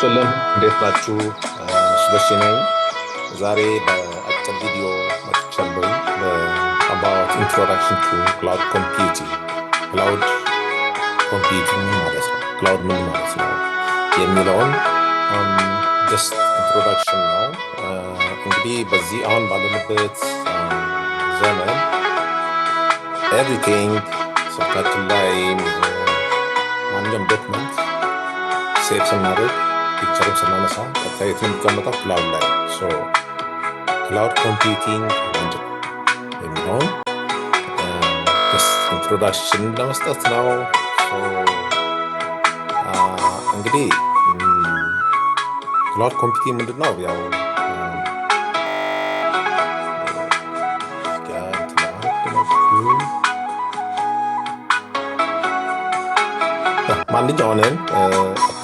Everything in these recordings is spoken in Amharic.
ይስጥልን እንዴት ናችሁ? መስበሽ ነኝ። ዛሬ በአጭር ቪዲዮ መጥቻለሁ። about introduction to cloud computing ክላውድ ኮምፒውቲንግ ማለት ነው፣ ክላውድ ምን ማለት ነው የሚለውን ጀስት ኢንትሮዳክሽን ነው። እንግዲህ በዚህ አሁን ባለንበት ዘመን ኤቭሪቲንግ ስልካችን ላይ ማንኛውም ዶክመንት ሴቭ ስናደርግ ፒክቸርም ስናነሳ ቀጥታ የት ነው የሚቀመጠው? ክላውድ ላይ። ክላውድ ኮምፒውቲንግ ምንድን ነው የሚለውን ኢንትሮዳክሽን ለመስጠት ነው። እንግዲህ ክላውድ ኮምፒውቲንግ ምንድን ነው? ያው ማንኛውንም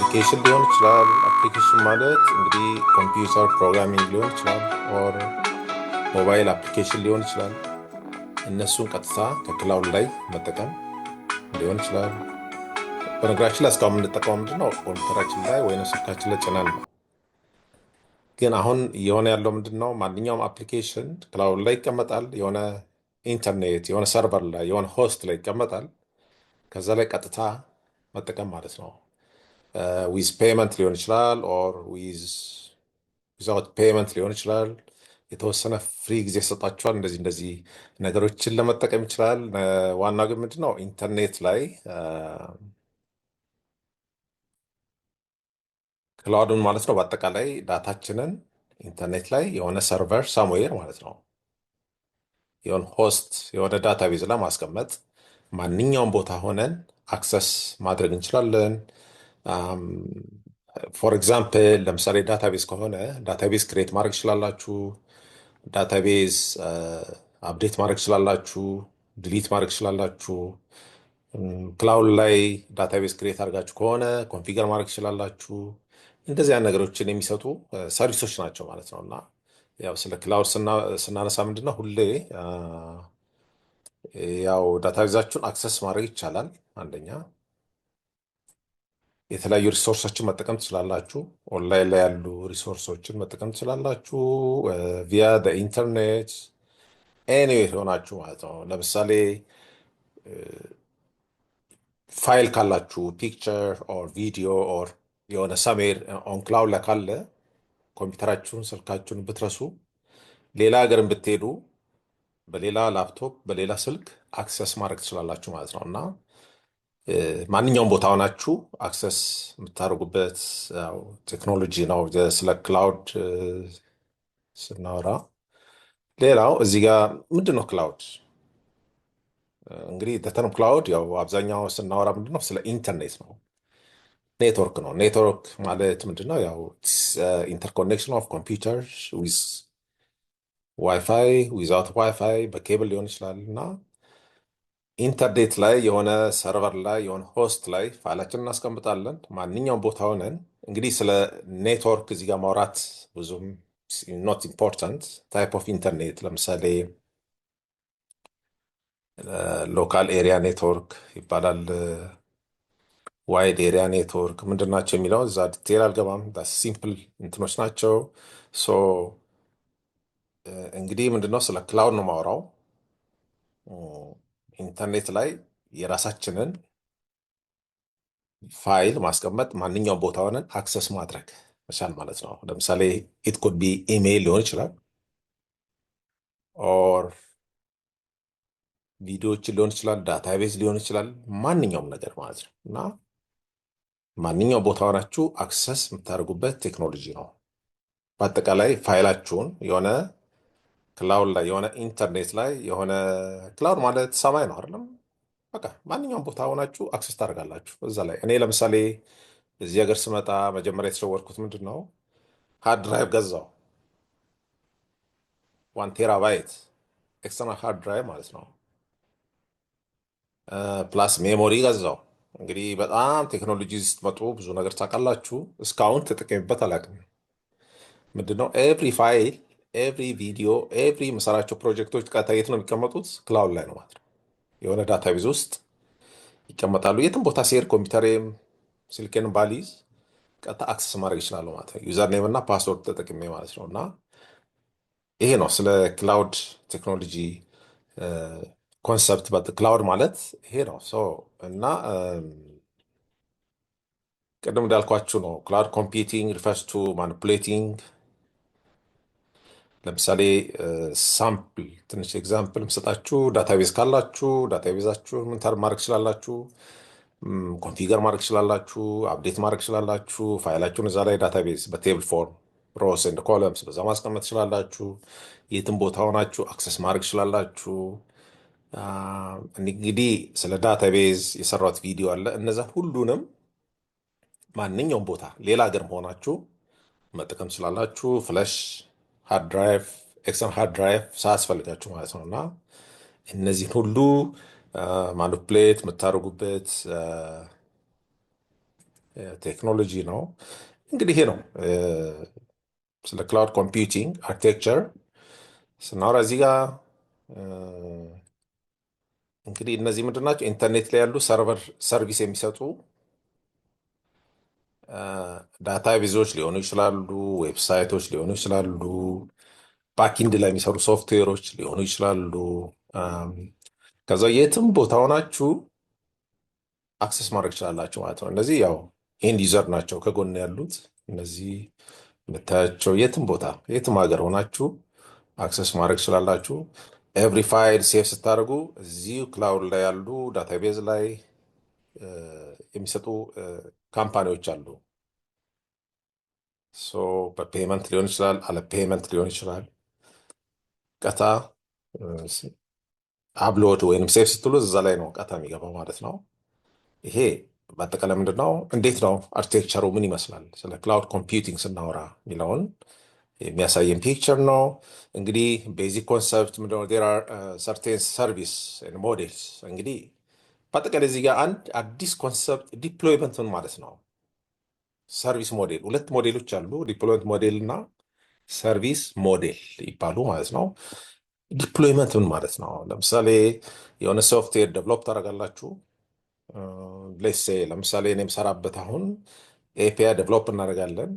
አፕሊኬሽን ሊሆን ይችላል። አፕሊኬሽን ማለት እንግዲህ ኮምፒውተር ፕሮግራሚንግ ሊሆን ይችላል፣ ኦር ሞባይል አፕሊኬሽን ሊሆን ይችላል። እነሱን ቀጥታ ከክላውድ ላይ መጠቀም ሊሆን ይችላል። በነገራችን ላይ እስካሁን የምንጠቀመው ምንድነው? ኮምፒውተራችን ላይ ወይም ስልካችን ላይ ጭነን ነው። ግን አሁን እየሆነ ያለው ምንድነው? ማንኛውም አፕሊኬሽን ክላውድ ላይ ይቀመጣል። የሆነ ኢንተርኔት የሆነ ሰርቨር ላይ የሆነ ሆስት ላይ ይቀመጣል። ከዛ ላይ ቀጥታ መጠቀም ማለት ነው። ዊዝ ፔመንት ሊሆን ይችላል፣ ኦር ዊዛውት ፔመንት ሊሆን ይችላል። የተወሰነ ፍሪ ጊዜ ሰጣችኋል፣ እንደዚህ እንደዚህ ነገሮችን ለመጠቀም ይችላል። ዋናው ግን ምንድን ነው? ኢንተርኔት ላይ ክላውድን ማለት ነው። በአጠቃላይ ዳታችንን ኢንተርኔት ላይ የሆነ ሰርቨር ሳምዌር ማለት ነው፣ የሆነ ሆስት የሆነ ዳታቤዝ ላይ ማስቀመጥ ማንኛውም ቦታ ሆነን አክሰስ ማድረግ እንችላለን። ፎር ኤግዛምፕል ለምሳሌ ዳታቤዝ ከሆነ ዳታቤዝ ክሬት ማድረግ ትችላላችሁ። ዳታቤዝ አፕዴት ማድረግ ትችላላችሁ፣ ድሊት ማድረግ ትችላላችሁ። ክላውድ ላይ ዳታቤዝ ክሬት አድርጋችሁ ከሆነ ኮንፊገር ማድረግ ትችላላችሁ። እንደዚያ ነገሮችን የሚሰጡ ሰርቪሶች ናቸው ማለት ነው። እና ያው ስለ ክላውድ ስናነሳ ምንድነው ሁሌ ያው ዳታቤዛችሁን አክሰስ ማድረግ ይቻላል። አንደኛ የተለያዩ ሪሶርሶችን መጠቀም ትችላላችሁ። ኦንላይን ላይ ያሉ ሪሶርሶችን መጠቀም ትችላላችሁ ቪያ ኢንተርኔት ኤኒዌር ሆናችሁ ማለት ነው። ለምሳሌ ፋይል ካላችሁ ፒክቸር ኦር ቪዲዮ ኦር የሆነ ሰሜር ኦን ክላውድ ላይ ካለ ኮምፒውተራችሁን ስልካችሁን ብትረሱ ሌላ ሀገርን ብትሄዱ በሌላ ላፕቶፕ በሌላ ስልክ አክሰስ ማድረግ ትችላላችሁ ማለት ነው። እና ማንኛውም ቦታ ሆናችሁ አክሰስ የምታደርጉበት ቴክኖሎጂ ነው ስለ ክላውድ ስናወራ። ሌላው እዚህ ጋር ምንድን ነው ክላውድ? እንግዲህ ተርም ክላውድ ያው አብዛኛው ስናወራ ምንድነው ስለ ኢንተርኔት ነው፣ ኔትወርክ ነው። ኔትወርክ ማለት ምንድነው? ያው ኢንተርኮኔክሽን ኦፍ ኮምፒውተር ዊዝ ዋይፋይ ዊዛውት ዋይፋይ በኬብል ሊሆን ይችላል። እና ኢንተርኔት ላይ የሆነ ሰርቨር ላይ የሆነ ሆስት ላይ ፋይላችን እናስቀምጣለን ማንኛውም ቦታ ሆነን። እንግዲህ ስለ ኔትወርክ እዚህ ጋር ማውራት ብዙም ኖት ኢምፖርታንት። ታይፕ ኦፍ ኢንተርኔት ለምሳሌ ሎካል ኤሪያ ኔትወርክ ይባላል፣ ዋይድ ኤሪያ ኔትወርክ ምንድን ናቸው የሚለው እዛ ዲቴል አልገባም። ሲምፕል እንትኖች ናቸው። እንግዲህ ምንድነው ስለ ክላውድ ነው ማውራው። ኢንተርኔት ላይ የራሳችንን ፋይል ማስቀመጥ ማንኛውም ቦታ ሆነን አክሰስ ማድረግ መቻል ማለት ነው። ለምሳሌ ኢት ኩድ ቢ ኢሜይል ሊሆን ይችላል፣ ኦር ቪዲዮዎችን ሊሆን ይችላል፣ ዳታቤዝ ሊሆን ይችላል፣ ማንኛውም ነገር ማለት ነው። እና ማንኛውም ቦታ ሆናችሁ አክሰስ የምታደርጉበት ቴክኖሎጂ ነው። በአጠቃላይ ፋይላችሁን የሆነ ክላውድ ላይ የሆነ ኢንተርኔት ላይ የሆነ ክላውድ ማለት ሰማይ ነው አይደለም? በቃ ማንኛውም ቦታ ሆናችሁ አክሰስ ታደርጋላችሁ እዛ ላይ። እኔ ለምሳሌ እዚህ ሀገር ስመጣ መጀመሪያ የተሸወርኩት ምንድን ነው ሃርድ ድራይቭ ገዛው። 1 ቴራባይት ኤክስተርናል ሃርድ ድራይቭ ማለት ነው። ፕላስ ሜሞሪ ገዛው። እንግዲህ በጣም ቴክኖሎጂ ስትመጡ ብዙ ነገር ታውቃላችሁ። እስካሁን ተጠቀሚበት አላውቅም። ምንድነው ኤቭሪ ፋይል ኤቭሪ ቪዲዮ ኤቭሪ የምሰራቸው ፕሮጀክቶች ቀጥታ የት ነው የሚቀመጡት? ክላውድ ላይ ነው ማለት ነው። የሆነ ዳታቤዝ ውስጥ ይቀመጣሉ። የትም ቦታ ሲሄድ ኮምፒውተሬም ስልኬንም ባሊዝ ቀጥታ አክሰስ ማድረግ ይችላሉ ማለት ነው። ዩዘር ኔም እና ፓስወርድ ተጠቅሜ ማለት ነው። እና ይሄ ነው ስለ ክላውድ ቴክኖሎጂ ኮንሰፕት። ክላውድ ማለት ይሄ ነው። እና ቅድም እንዳልኳችሁ ነው። ክላውድ ኮምፒውቲንግ ሪፈርስ ቱ ማኒፑሌቲንግ። ለምሳሌ ሳምፕል ትንሽ ኤግዛምፕል ምሰጣችሁ፣ ዳታቤዝ ካላችሁ ዳታቤዛችሁ ምን ማድረግ ትችላላችሁ? ኮንፊገር ማድረግ ትችላላችሁ፣ አፕዴት ማድረግ ትችላላችሁ። ፋይላችሁን እዛ ላይ ዳታቤዝ በቴብል ፎርም ሮስ ኤንድ ኮለምስ በዛ ማስቀመጥ ትችላላችሁ። የትም ቦታ ሆናችሁ አክሰስ ማድረግ ትችላላችሁ። እንግዲህ ስለ ዳታቤዝ የሰራሁት ቪዲዮ አለ። እነዛን ሁሉንም ማንኛውም ቦታ ሌላ ሀገር መሆናችሁ መጠቀም ትችላላችሁ። ፍለሽ ሃርድ ድራይቭ፣ ኤክስተርን ሃርድ ድራይቭ ሳያስፈልጋችሁ ማለት ነው። እና እነዚህን ሁሉ ማኒፕሌት የምታደርጉበት ቴክኖሎጂ ነው። እንግዲህ ይሄ ነው ስለ ክላውድ ኮምፒውቲንግ አርኪቴክቸር ስናወራ እዚህ ጋር እንግዲህ እነዚህ ምንድን ናቸው? ኢንተርኔት ላይ ያሉ ሰርቨር ሰርቪስ የሚሰጡ ዳታ ቤዞች ሊሆኑ ይችላሉ፣ ዌብሳይቶች ሊሆኑ ይችላሉ፣ ባኪንድ ላይ የሚሰሩ ሶፍትዌሮች ሊሆኑ ይችላሉ። ከዛ የትም ቦታ ሆናችሁ አክሰስ ማድረግ ትችላላችሁ ማለት ነው። እነዚህ ያው ኤንድ ዩዘር ናቸው ከጎን ያሉት። እነዚህ የምታያቸው የትም ቦታ የትም ሀገር ሆናችሁ አክሰስ ማድረግ ትችላላችሁ። ኤቭሪ ፋይል ሴቭ ስታደርጉ እዚሁ ክላውድ ላይ ያሉ ዳታቤዝ ላይ የሚሰጡ ካምፓኒዎች አሉ። በፔመንት ሊሆን ይችላል፣ አለ ፔመንት ሊሆን ይችላል። ቀጥታ አፕሎድ ወይም ሴቭ ስትሉ እዛ ላይ ነው ቀጥታ የሚገባው ማለት ነው። ይሄ በአጠቃላይ ምንድን ነው፣ እንዴት ነው አርኪቴክቸሩ ምን ይመስላል፣ ስለ ክላውድ ኮምፒውቲንግ ስናወራ የሚለውን የሚያሳየን ፒክቸር ነው። እንግዲህ ቤዚክ ኮንሰፕት ምንድነው? ዜር አር ሰርቴን ሰርቪስ ሞዴልስ። እንግዲህ በአጠቃላይ እዚህ ጋር አንድ አዲስ ኮንሰፕት ዲፕሎይመንት ምን ማለት ነው? ሰርቪስ ሞዴል፣ ሁለት ሞዴሎች አሉ፣ ዲፕሎይመንት ሞዴል እና ሰርቪስ ሞዴል ይባሉ ማለት ነው። ዲፕሎይመንት ምን ማለት ነው? ለምሳሌ የሆነ ሶፍትዌር ዴቨሎፕ ታደርጋላችሁ። ሌሴ ለምሳሌ እኔ የምሰራበት አሁን ኤፒአይ ዴቨሎፕ እናደርጋለን።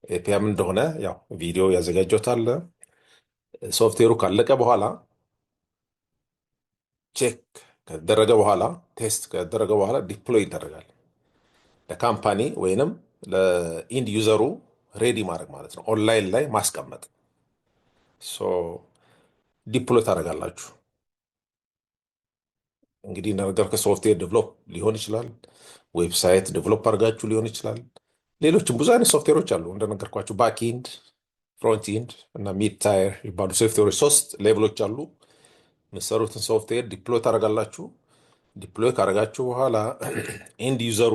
ኤፒአይ ምን እንደሆነ ያው ቪዲዮ ያዘጋጀታል። ሶፍትዌሩ ካለቀ በኋላ ቼክ ከደረገ በኋላ ቴስት ከደረገ በኋላ ዲፕሎይ ይደረጋል ለካምፓኒ ወይንም ለኢንድ ዩዘሩ ሬዲ ማድረግ ማለት ነው። ኦንላይን ላይ ማስቀመጥ። ዲፕሎይ ታደርጋላችሁ። እንግዲህ ነገር ከሶፍትዌር ዴቨሎፕ ሊሆን ይችላል፣ ዌብሳይት ዴቨሎፕ አድርጋችሁ ሊሆን ይችላል። ሌሎችም ብዙ አይነት ሶፍትዌሮች አሉ እንደነገርኳችሁ፣ ባክኢንድ፣ ፍሮንትኢንድ እና ሚድ ታየር ይባሉ ሶፍትዌሮች። 3 ሌቭሎች አሉ። የምትሰሩትን ሶፍትዌር ዲፕሎይ ታደርጋላችሁ። ዲፕሎይ ካደረጋችሁ በኋላ ኢንድ ዩዘሩ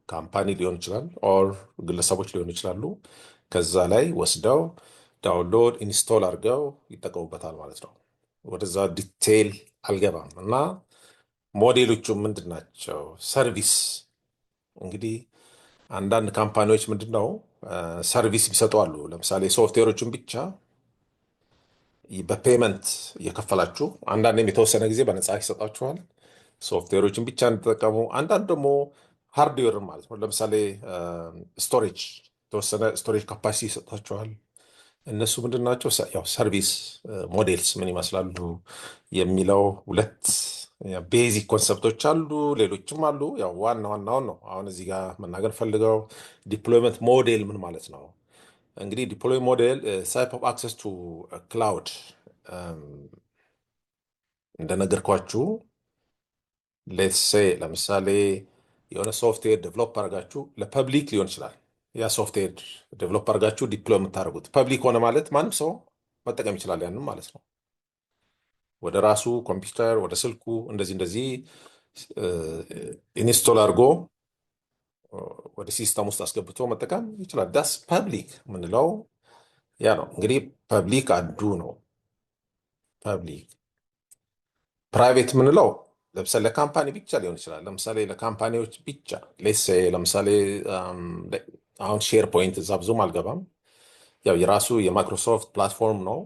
ካምፓኒ ሊሆን ይችላል ኦር ግለሰቦች ሊሆኑ ይችላሉ። ከዛ ላይ ወስደው ዳውንሎድ ኢንስቶል አድርገው ይጠቀሙበታል ማለት ነው። ወደዛ ዲቴይል አልገባም። እና ሞዴሎቹ ምንድን ናቸው? ሰርቪስ እንግዲህ አንዳንድ ካምፓኒዎች ምንድን ነው ሰርቪስ ቢሰጡ አሉ። ለምሳሌ ሶፍትዌሮችን ብቻ በፔመንት እየከፈላችሁ፣ አንዳንድም የተወሰነ ጊዜ በነፃ ይሰጣችኋል ሶፍትዌሮችን ብቻ እንድጠቀሙ። አንዳንድ ደግሞ ሃርድዌር ማለት ነው። ለምሳሌ ስቶሬጅ፣ የተወሰነ ስቶሬጅ ካፓሲቲ ይሰጣችኋል። እነሱ ምንድን ናቸው? ያው ሰርቪስ ሞዴልስ ምን ይመስላሉ የሚለው ሁለት ቤዚክ ኮንሰፕቶች አሉ። ሌሎችም አሉ። ያው ዋና ዋናውን ነው አሁን እዚህ ጋር መናገር ፈልገው። ዲፕሎይመንት ሞዴል ምን ማለት ነው? እንግዲህ ዲፕሎይ ሞዴል ታይፕ ኦፍ አክሰስ ቱ ክላውድ እንደነገርኳችሁ ሌትስ ሴይ ለምሳሌ የሆነ ሶፍትዌር ዴቨሎፕ አድርጋችሁ ለፐብሊክ ሊሆን ይችላል። ያ ሶፍትዌር ዴቨሎፕ አድርጋችሁ ዲፕሎይ የምታደርጉት ፐብሊክ ሆነ ማለት ማንም ሰው መጠቀም ይችላል ያንም ማለት ነው። ወደ ራሱ ኮምፒውተር ወደ ስልኩ እንደዚህ እንደዚህ ኢንስቶል አድርጎ ወደ ሲስተም ውስጥ አስገብቶ መጠቀም ይችላል። ዳስ ፐብሊክ ምንለው ያ ነው። እንግዲህ ፐብሊክ አንዱ ነው። ፐብሊክ ፕራይቬት ምንለው ለምሳሌ ለካምፓኒ ብቻ ሊሆን ይችላል። ለምሳሌ ለካምፓኒዎች ብቻ ሌስ ለምሳሌ አሁን ሼር ፖይንት እዛ ብዙም አልገባም። ያው የራሱ የማይክሮሶፍት ፕላትፎርም ነው።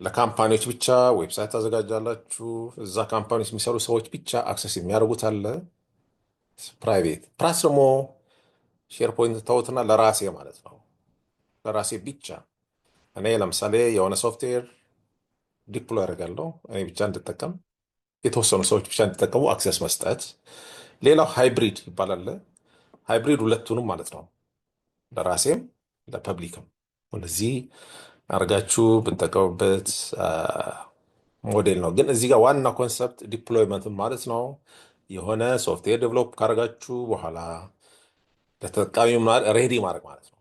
ለካምፓኒዎች ብቻ ዌብሳይት ታዘጋጃላችሁ። እዛ ካምፓኒዎች የሚሰሩ ሰዎች ብቻ አክሰስ የሚያደርጉት አለ ፕራይቬት። ፕላስ ደግሞ ሼር ፖይንት ተውትና ለራሴ ማለት ነው፣ ለራሴ ብቻ እኔ ለምሳሌ የሆነ ሶፍትዌር ዲፕሎይ አደርጋለሁ እኔ ብቻ እንድጠቀም፣ የተወሰኑ ሰዎች ብቻ እንዲጠቀሙ አክሰስ መስጠት። ሌላው ሃይብሪድ ይባላል። ሃይብሪድ ሁለቱንም ማለት ነው፣ ለራሴም ለፐብሊክም። እንደዚህ አድርጋችሁ ብንጠቀሙበት ሞዴል ነው። ግን እዚህ ጋር ዋና ኮንሰፕት ዲፕሎይመንት ማለት ነው። የሆነ ሶፍትዌር ዴቨሎፕ ካደረጋችሁ በኋላ ለተጠቃሚው ሬዲ ማድረግ ማለት ነው።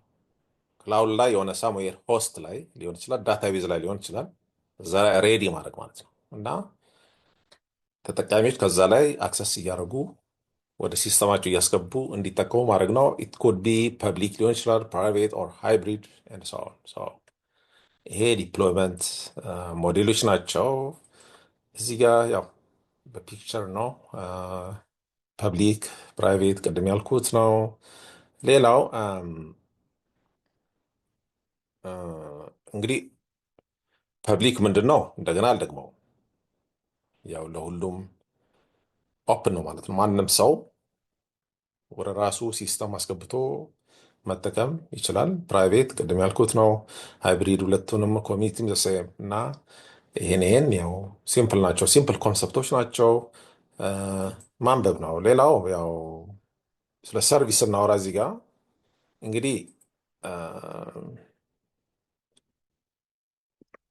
ክላውድ ላይ የሆነ ሳምዌር ሆስት ላይ ሊሆን ይችላል፣ ዳታቤዝ ላይ ሊሆን ይችላል። እዛ ላይ ሬዲ ማድረግ ማለት ነው እና ተጠቃሚዎች ከዛ ላይ አክሰስ እያደረጉ ወደ ሲስተማቸው እያስገቡ እንዲጠቀሙ ማድረግ ነው። ኢት ኮድ ቢ ፐብሊክ ሊሆን ይችላል፣ ፕራይቬት ኦር ሃይብሪድ ኤንድ ሶ ኦን። ይሄ ዲፕሎይመንት ሞዴሎች ናቸው። እዚህ ጋር ያው በፒክቸር ነው፣ ፐብሊክ ፕራይቬት ቅድም ያልኩት ነው። ሌላው እንግዲህ ፐብሊክ ምንድን ነው? እንደገና አልደግመው፣ ያው ለሁሉም ኦፕን ነው ማለት ነው። ማንም ሰው ወደ ራሱ ሲስተም አስገብቶ መጠቀም ይችላል። ፕራይቬት ቅድም ያልኩት ነው። ሃይብሪድ ሁለቱንም ኮሚኒቲም ዘሴም እና ይሄን ያው ሲምፕል ናቸው፣ ሲምፕል ኮንሰፕቶች ናቸው። ማንበብ ነው። ሌላው ያው ስለ ሰርቪስ እናወራ እዚህ ጋር እንግዲህ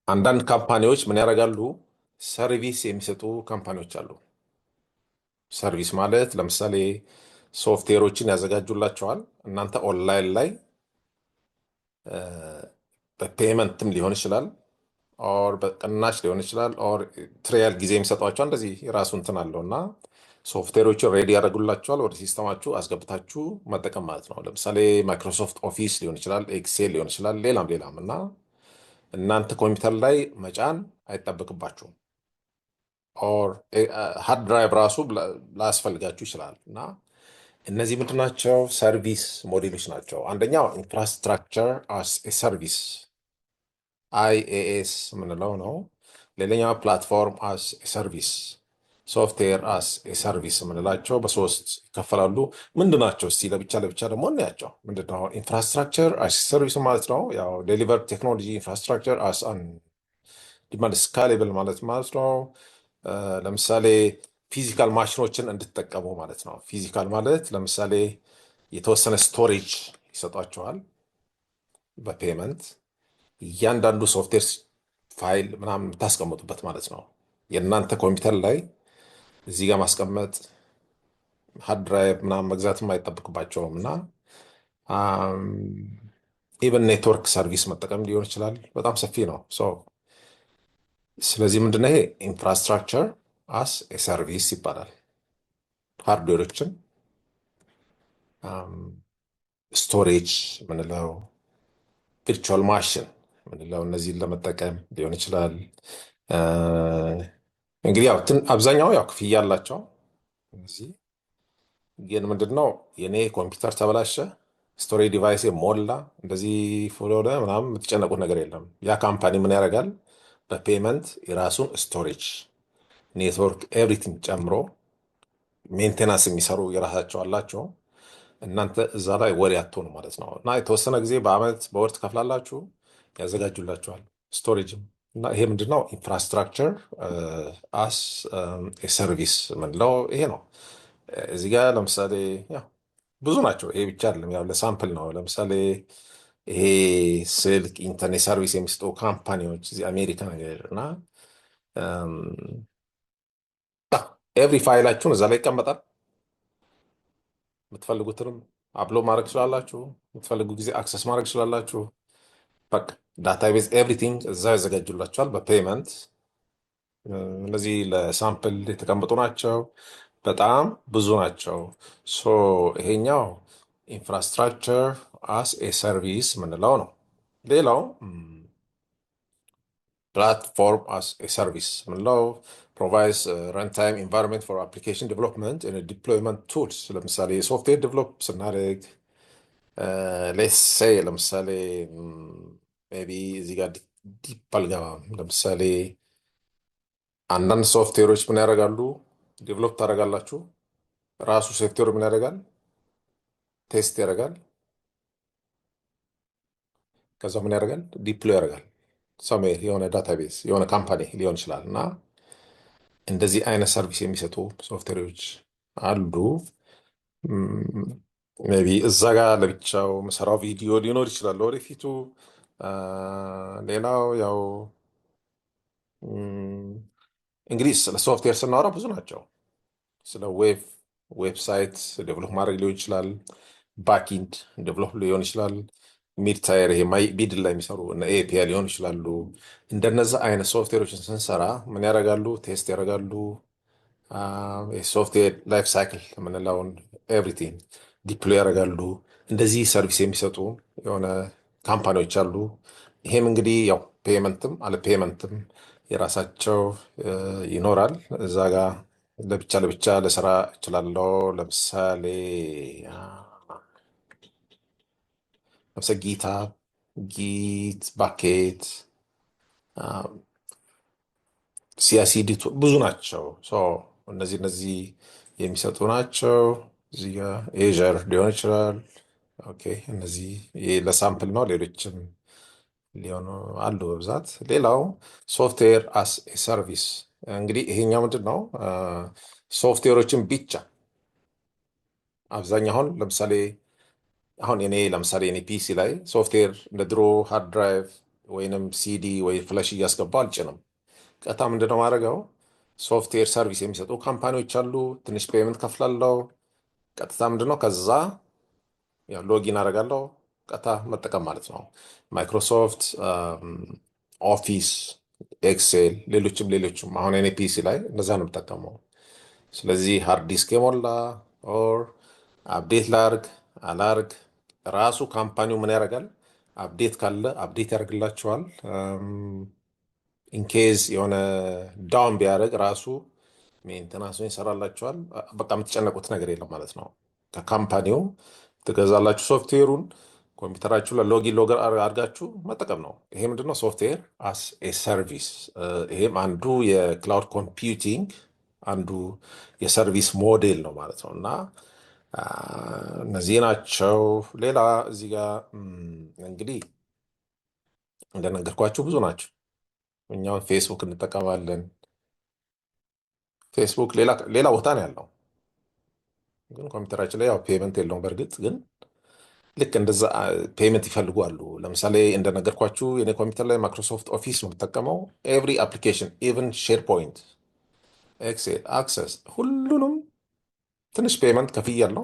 አንዳንድ ካምፓኒዎች ምን ያደርጋሉ? ሰርቪስ የሚሰጡ ካምፓኒዎች አሉ። ሰርቪስ ማለት ለምሳሌ ሶፍትዌሮችን ያዘጋጁላቸዋል። እናንተ ኦንላይን ላይ በፔመንትም ሊሆን ይችላል፣ ኦር በቅናሽ ሊሆን ይችላል፣ ኦር ትሪያል ጊዜ የሚሰጧቸው እንደዚህ የራሱ እንትን አለው እና ሶፍትዌሮችን ሬዲ ያደርጉላቸዋል። ወደ ሲስተማችሁ አስገብታችሁ መጠቀም ማለት ነው። ለምሳሌ ማይክሮሶፍት ኦፊስ ሊሆን ይችላል፣ ኤክሴል ሊሆን ይችላል፣ ሌላም ሌላም እና እናንተ ኮምፒውተር ላይ መጫን አይጠበቅባችሁም። ኦር ሃርድ ድራይቭ ራሱ ላያስፈልጋችሁ ይችላል እና እነዚህ ምንድን ናቸው? ሰርቪስ ሞዴሎች ናቸው። አንደኛው ኢንፍራስትራክቸር አስ ሰርቪስ አይኤኤስ የምንለው ነው። ሌላኛው ፕላትፎርም አስ ሰርቪስ፣ ሶፍትዌር አስ ሰርቪስ የምንላቸው በሶስት ይከፈላሉ። ምንድን ናቸው? እስቲ ለብቻ ለብቻ ደግሞ እናያቸው። ምንድነው ኢንፍራስትራክቸር አስ ሰርቪስ ማለት ነው? ያው ዴሊቨር ቴክኖሎጂ ኢንፍራስትራክቸር አስ አን ዲማንድ ስካሌብል ማለት ነው። ለምሳሌ ፊዚካል ማሽኖችን እንድትጠቀሙ ማለት ነው። ፊዚካል ማለት ለምሳሌ የተወሰነ ስቶሬጅ ይሰጧቸዋል በፔመንት፣ እያንዳንዱ ሶፍትዌር ፋይል ምናምን የምታስቀምጡበት ማለት ነው። የእናንተ ኮምፒውተር ላይ እዚህ ጋር ማስቀመጥ ሃርድ ድራይቭ ምናምን መግዛትም አይጠብቅባቸውም እና ኢቨን ኔትወርክ ሰርቪስ መጠቀም ሊሆን ይችላል። በጣም ሰፊ ነው። ስለዚህ ምንድነው ይሄ ኢንፍራስትራክቸር አስ ሰርቪስ ይባላል። ሃርድዌሮችን ስቶሬጅ ምንለው፣ ቪርቹዋል ማሽን ምንለው እነዚህን ለመጠቀም ሊሆን ይችላል። እንግዲህ ያው አብዛኛው ያው ክፍያ አላቸው። እነዚህ ግን ምንድነው የኔ ኮምፒውተር ተበላሸ፣ ስቶሬጅ ዲቫይስ ሞላ፣ እንደዚህ ፎሎደ ምናምን የምትጨነቁት ነገር የለም። ያ ካምፓኒ ምን ያደርጋል? በፔመንት የራሱን ስቶሬጅ፣ ኔትወርክ፣ ኤቭሪቲንግ ጨምሮ ሜንቴናንስ የሚሰሩ የራሳቸው አላቸው። እናንተ እዛ ላይ ወሬ አትሆኑ ማለት ነው እና የተወሰነ ጊዜ በአመት በወር ትከፍላላችሁ፣ ያዘጋጁላችኋል ስቶሬጅም እና ይሄ ምንድነው ኢንፍራስትራክቸር አስ ሰርቪስ ምንለው ይሄ ነው። እዚህ ጋር ለምሳሌ ያው ብዙ ናቸው። ይሄ ብቻ አይደለም፣ ያው ለሳምፕል ነው። ለምሳሌ ይሄ ስልክ ኢንተርኔት ሰርቪስ የሚሰጡ ካምፓኒዎች እዚህ አሜሪካ ነገር እና ኤቭሪ ፋይላችሁን እዛ ላይ ይቀመጣል። የምትፈልጉትንም አፕሎድ ማድረግ ትችላላችሁ፣ የምትፈልጉ ጊዜ አክሰስ ማድረግ ትችላላችሁ። በቃ ዳታቤዝ ኤቭሪቲንግ እዛ ያዘጋጁላቸዋል በፔመንት። እነዚህ ለሳምፕል የተቀመጡ ናቸው፣ በጣም ብዙ ናቸው። ይሄኛው ኢንፍራስትራክቸር አስ ሰርቪስ ምንለው ነው። ሌላው ፕላትፎርም አስ ሰርቪስ ምንለው ፕሮቫይድስ ረንታይም ኢንቫይሮንመንት ፎር አፕሊኬሽን ዴቨሎፕመንት ዲፕሎይመንት ቱልስ። ለምሳሌ ሶፍትዌር ዴቨሎፕ ስናደርግ ሌትስ ሴይ ለምሳሌ ሜይ ቢ እዚህ ጋር ዲፕ አልገባም። ለምሳሌ አንዳንድ ሶፍትዌሮች ምን ያደርጋሉ? ዴቨሎፕ ታደርጋላችሁ፣ ራሱ ሶፍትዌር ምን ያደርጋል? ቴስት ያደርጋል፣ ከዛ ምን ያደርጋል? ዲፕሎይ ያደርጋል ሰሜር የሆነ ዳታቤዝ የሆነ ካምፓኒ ሊሆን ይችላል። እና እንደዚህ አይነት ሰርቪስ የሚሰጡ ሶፍትዌሮች አሉ። ሜይ ቢ እዛ ጋር ለብቻው መሰራው ቪዲዮ ሊኖር ይችላል ወደፊቱ። አ፣ ሌላው ያው ም፣ እንግዲህ ስለ ሶፍትዌር ስናወራ ብዙ ናቸው። ስለ ዌብሳይት ዴቨሎፕ ማድረግ ሊሆን ይችላል። ባኪንድ ዴቨሎፕ ሊሆን ይችላል። ሚድ ታየር ይሄ ሚድል ላይ የሚሰሩ ኤፒአይ ሊሆኑ ይችላሉ። እንደነዛ አይነት ሶፍትዌሮችን ስንሰራ ምን ያደርጋሉ? ቴስት ያደርጋሉ። የሶፍትዌር ላይፍ ሳይክል የምንለውን ኤቭሪቲንግ ዲፕሎይ ያደርጋሉ። እንደዚህ ሰርቪስ የሚሰጡ የሆነ ካምፓኒዎች አሉ። ይሄም እንግዲህ ያው ፔመንትም አለ ፔመንትም የራሳቸው ይኖራል። እዛ ጋር ለብቻ ለብቻ ልሰራ እችላለሁ። ለምሳሌ ጊታብ፣ ጊት፣ ባኬት፣ ሲያሲዲ ብዙ ናቸው። እነዚህ የሚሰጡ ናቸው። እዚህ ጋ ኤዥር ሊሆን ይችላል። ኦኬ እነዚህ ይሄ ለሳምፕል ነው። ሌሎችም ሊሆኑ አሉ በብዛት። ሌላው ሶፍትዌር አስ ሰርቪስ እንግዲህ ይሄኛው ምንድን ነው? ሶፍትዌሮችን ብቻ አብዛኛውን ለምሳሌ አሁን ለምሳሌ እኔ ፒሲ ላይ ሶፍትዌር እንደ ድሮ ሃርድ ድራይቭ ወይንም ሲዲ ወይ ፍለሽ እያስገባው አልጭንም። ቀጥታ ምንድነው ማድረገው? ሶፍትዌር ሰርቪስ የሚሰጡ ካምፓኒዎች አሉ። ትንሽ ፔመንት ከፍላለው። ቀጥታ ምንድነው ከዛ ሎጊን አደርጋለሁ። ቀጥታ መጠቀም ማለት ነው። ማይክሮሶፍት ኦፊስ፣ ኤክሴል፣ ሌሎችም አሁን እኔ ፒሲ ላይ እንደዛ ነው የምጠቀመው። ስለዚህ ሃርድ ዲስክ የሞላ ኦር አፕዴት ላርግ አላርግ ራሱ ካምፓኒው ምን ያደርጋል? አፕዴት ካለ አፕዴት ያደርግላቸዋል። ኢንኬዝ የሆነ ዳውን ቢያደርግ ራሱ ሜንተናንሱን ይሰራላቸዋል። በቃ የምትጨነቁት ነገር የለም ማለት ነው። ከካምፓኒው ትገዛላችሁ ሶፍትዌሩን ኮምፒውተራችሁ ላይ ሎጊን ሎገር አድርጋችሁ መጠቀም ነው። ይሄ ምንድነው? ሶፍትዌር አስ ኤ ሰርቪስ። ይሄም አንዱ የክላውድ ኮምፒውቲንግ አንዱ የሰርቪስ ሞዴል ነው ማለት ነው። እና እነዚህ ናቸው። ሌላ እዚህ ጋር እንግዲህ እንደነገርኳችሁ ብዙ ናቸው። እኛውን ፌስቡክ እንጠቀማለን። ፌስቡክ ሌላ ቦታ ነው ያለው፣ ግን ኮምፒውተራችን ላይ ያው ፔመንት የለውም። በእርግጥ ግን ልክ እንደዛ ፔመንት ይፈልጉ። ለምሳሌ እንደነገርኳችሁ የኔ ኮምፒውተር ላይ ማይክሮሶፍት ኦፊስ ነው የምጠቀመው። ኤቭሪ አፕሊኬሽን ኢቨን ሼር ፖይንት፣ ኤክሴል፣ አክሰስ ሁሉንም ትንሽ ፔመንት ከፍያለሁ።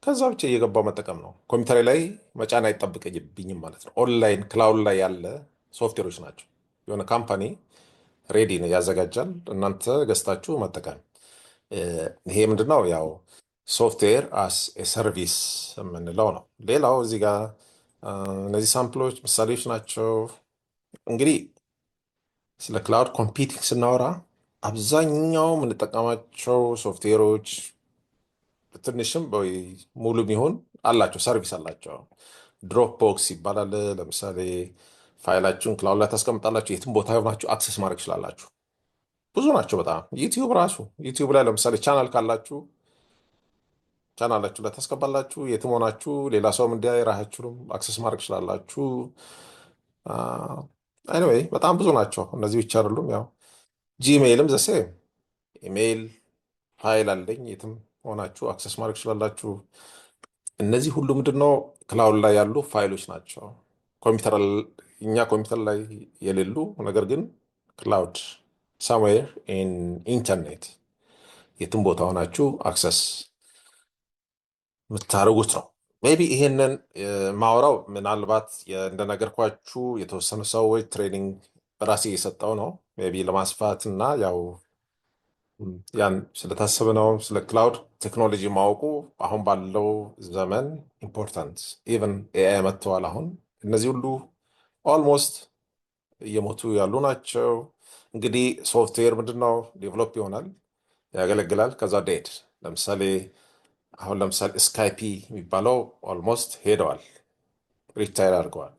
ከዛ ብቻ እየገባው መጠቀም ነው። ኮምፒውተር ላይ መጫን አይጠብቅብኝም ማለት ነው። ኦንላይን ክላውድ ላይ ያለ ሶፍትዌሮች ናቸው። የሆነ ካምፓኒ ሬዲ ነው ያዘጋጃል፣ እናንተ ገዝታችሁ መጠቀም። ይሄ ምንድነው? ያው ሶፍትዌር አስ ሰርቪስ የምንለው ነው። ሌላው እዚህ ጋር እነዚህ ሳምፕሎች ምሳሌዎች ናቸው። እንግዲህ ስለ ክላውድ ኮምፒውቲንግ ስናወራ አብዛኛው የምንጠቀማቸው ሶፍትዌሮች ትንሽም ወይ ሙሉ ቢሆን አላቸው፣ ሰርቪስ አላቸው። ድሮፕ ቦክስ ይባላል። ለምሳሌ ፋይላችሁን ክላውድ ላይ ታስቀምጣላችሁ። የትም ቦታ ሆናችሁ አክሰስ ማድረግ ይችላላችሁ። ብዙ ናቸው በጣም። ዩቲዩብ ላይ ለምሳሌ ቻናል ካላችሁ ቻናላችሁ ላይ ታስገባላችሁ። የትም ሆናችሁ ሌላ ሰውም እንዲያይ ራሳችሁንም አክሰስ ማድረግ ይችላላችሁ። ኤኒዌይ በጣም ብዙ ናቸው። እነዚህ ብቻ አይደሉም። ያው ጂሜይልም ዘሴም ኢሜይል ፋይል አለኝ፣ የትም ሆናችሁ አክሰስ ማድረግ ይችላላችሁ። እነዚህ ሁሉ ምንድነው? ክላውድ ላይ ያሉ ፋይሎች ናቸው። እኛ ኮምፒውተር ላይ የሌሉ ነገር ግን ክላውድ ሳምዌር ኢን ኢንተርኔት የትም ቦታ ሆናችሁ አክሰስ የምታደርጉት ነው። ሜይ ቢ ይሄንን ማውራው ምናልባት እንደነገርኳችሁ የተወሰኑ ሰዎች ትሬኒንግ በራሴ የሰጠው ነው። ሜይ ቢ ለማስፋት እና ያው ያን ስለታሰበ ነው። ስለ ክላውድ ቴክኖሎጂ ማወቁ አሁን ባለው ዘመን ኢምፖርታንት። ኢቨን ኤአይ መጥተዋል አሁን። እነዚህ ሁሉ ኦልሞስት እየሞቱ ያሉ ናቸው። እንግዲህ ሶፍትዌር ምንድነው? ዴቨሎፕ ይሆናል፣ ያገለግላል፣ ከዛ ዴድ። ለምሳሌ ስካይፒ የሚባለው ኦልሞስት ሄደዋል፣ ሪታይር አድርገዋል።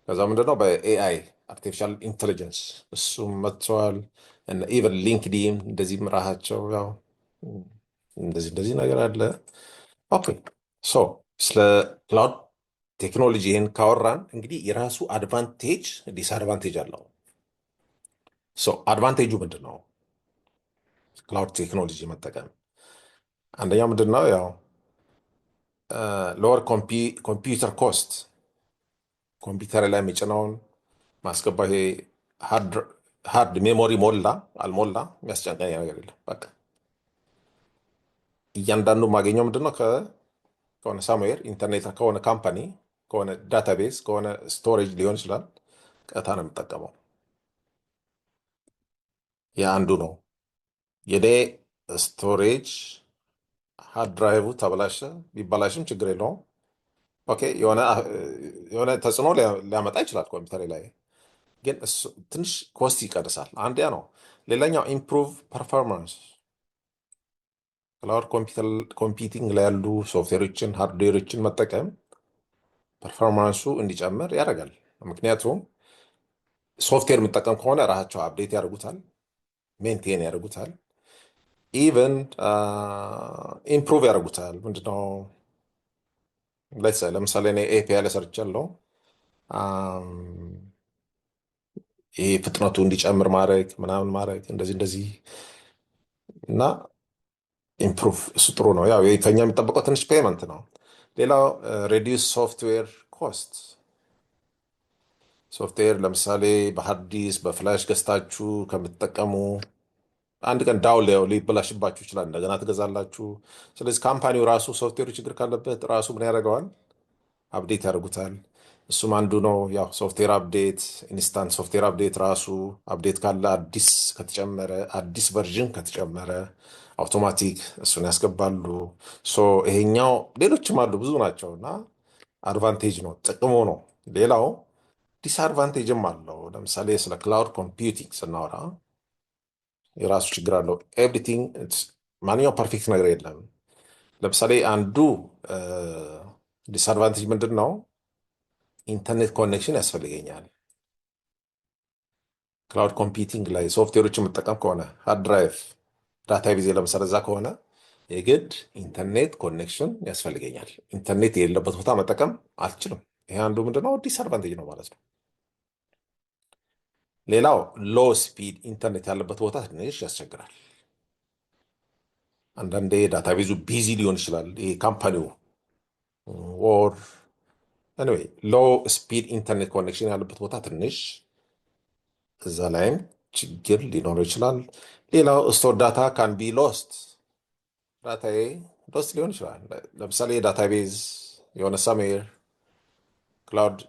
ከዛ ምንድነው? በኤአይ አርቲፊሻል ኢንቴሊጀንስ እሱም መጥተዋል። ኢቨን ሊንክዲን እንደዚህ ምራሃቸው ያው እንደዚህ ነገር አለ። ኦኬ ሶ ስለ ክላውድ ቴክኖሎጂ ይህን ካወራን እንግዲህ የራሱ አድቫንቴጅ ዲስአድቫንቴጅ አለው። አድቫንቴጁ ምንድን ነው? ክላውድ ቴክኖሎጂ መጠቀም አንደኛው ምንድን ነው? ያው ሎወር ኮምፒውተር ኮስት፣ ኮምፒውተር ላይ የሚጭነውን ማስገባ። ይሄ ሃርድ ሜሞሪ ሞላ አልሞላ የሚያስጨንቀኝ ነገር የለም። በቃ እያንዳንዱ ማገኘው ምንድን ነው? ከሆነ ሳምዌር ኢንተርኔት ከሆነ ካምፓኒ ከሆነ ዳታቤዝ ከሆነ ስቶሬጅ ሊሆን ይችላል። ቀጥታ ነው የምጠቀመው። የአንዱ ነው። የኔ ስቶሬጅ ሃርድ ድራይቭ ተበላሸ፣ ቢበላሽም ችግር የለውም። ኦኬ የሆነ ተጽዕኖ ሊያመጣ ይችላል ኮምፒውተር ላይ፣ ግን እሱ ትንሽ ኮስት ይቀንሳል። አንድ ያ ነው። ሌላኛው ኢምፕሩቭ ፐርፎርማንስ፣ ክላውድ ኮምፒውቲንግ ላይ ያሉ ሶፍትዌሮችን ሃርድዌሮችን መጠቀም ፐርፎርማንሱ እንዲጨምር ያደርጋል። ምክንያቱም ሶፍትዌር የምጠቀም ከሆነ ራሳቸው አፕዴት ያደርጉታል፣ ሜንቴን ያደርጉታል፣ ኢቨን ኢምፕሩቭ ያደርጉታል። ምንድነው ለምሳሌ እኔ ኤፒአይ ላይ ሰርቻለሁ። ይሄ ፍጥነቱ እንዲጨምር ማድረግ ምናምን ማድረግ እንደዚህ እና ኢምፕሩቭ፣ እሱ ጥሩ ነው። ያው ከኛ የሚጠበቀው ትንሽ ፔመንት ነው። ሌላው ሬዲዩስ ሶፍትዌር ኮስት። ሶፍትዌር ለምሳሌ በሃርድ ዲስክ በፍላሽ ገዝታችሁ ከምትጠቀሙ አንድ ቀን ዳውን ሊበላሽባችሁ ይችላል፣ እንደገና ትገዛላችሁ። ስለዚህ ካምፓኒው ራሱ ሶፍትዌሩ ችግር ካለበት ራሱ ምን ያደርገዋል? አፕዴት ያደርጉታል። እሱም አንዱ ነው። ያው ሶፍትዌር አፕዴት፣ ኢንስታንት ሶፍትዌር አፕዴት ራሱ አፕዴት ካለ አዲስ ከተጨመረ አዲስ ቨርዥን ከተጨመረ አውቶማቲክ እሱን ያስገባሉ። ይሄኛው ሌሎችም አሉ ብዙ ናቸው እና አድቫንቴጅ ነው፣ ጥቅሙ ነው። ሌላው ዲስአድቫንቴጅም አለው። ለምሳሌ ስለ ክላውድ ኮምፒውቲንግ ስናወራ የራሱ ችግር አለው። ኤቭሪቲንግ ማንኛው ፐርፌክት ነገር የለም። ለምሳሌ አንዱ ዲስአድቫንቴጅ ምንድን ነው? ኢንተርኔት ኮኔክሽን ያስፈልገኛል። ክላውድ ኮምፒውቲንግ ላይ ሶፍትዌሮች የምጠቀም ከሆነ ሃርድ ድራይቭ ዳታ ቤዝ ለምሳሌ እዛ ከሆነ የግድ ኢንተርኔት ኮኔክሽን ያስፈልገኛል። ኢንተርኔት የሌለበት ቦታ መጠቀም አልችልም። ይሄ አንዱ ምንድነው? ዲስአድቫንቴጅ ነው ማለት ነው። ሌላው ሎ ስፒድ ኢንተርኔት ያለበት ቦታ ትንሽ ያስቸግራል። አንዳንዴ ዳታቤዙ ቢዚ ሊሆን ይችላል። ይሄ ካምፓኒው ኦር ኤኒዌይ ሎ ስፒድ ኢንተርኔት ኮኔክሽን ያለበት ቦታ ትንሽ እዛ ላይም ችግር ሊኖረው ይችላል። ሌላው ስቶር ዳታ ካን ቢ ሎስት፣ ዳታዬ ሎስት ሊሆን ይችላል። ለምሳሌ ዳታቤዝ የሆነ ሰሜር ክላውድ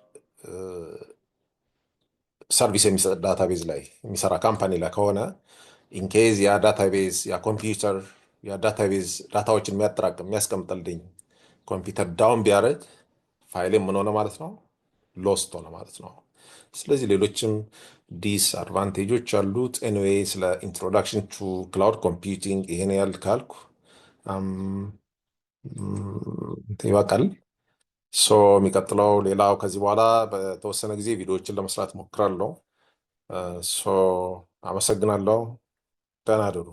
ሰርቪስ የሚሰጥ ዳታቤዝ ላይ የሚሰራ ካምፓኒ ላይ ከሆነ ኢንኬዝ ያ ዳታቤዝ ያ ኮምፒውተር ያ ዳታቤዝ ዳታዎችን የሚያጠራቅም የሚያስቀምጥልኝ ኮምፒውተር ዳውን ቢያደርግ ፋይልም ምን ሆነ ማለት ነው? ሎስት ሆነ ማለት ነው። ስለዚህ ሌሎችም ዲስ አድቫንቴጆች አሉት። ኤኒዌይ ስለ ኢንትሮዳክሽን ቱ ክላውድ ኮምፒውቲንግ ይሄን ያህል ካልኩ ይበቃል። የሚቀጥለው ሌላው ከዚህ በኋላ በተወሰነ ጊዜ ቪዲዮዎችን ለመስራት ሞክራለሁ። አመሰግናለሁ። ደህና እደሩ።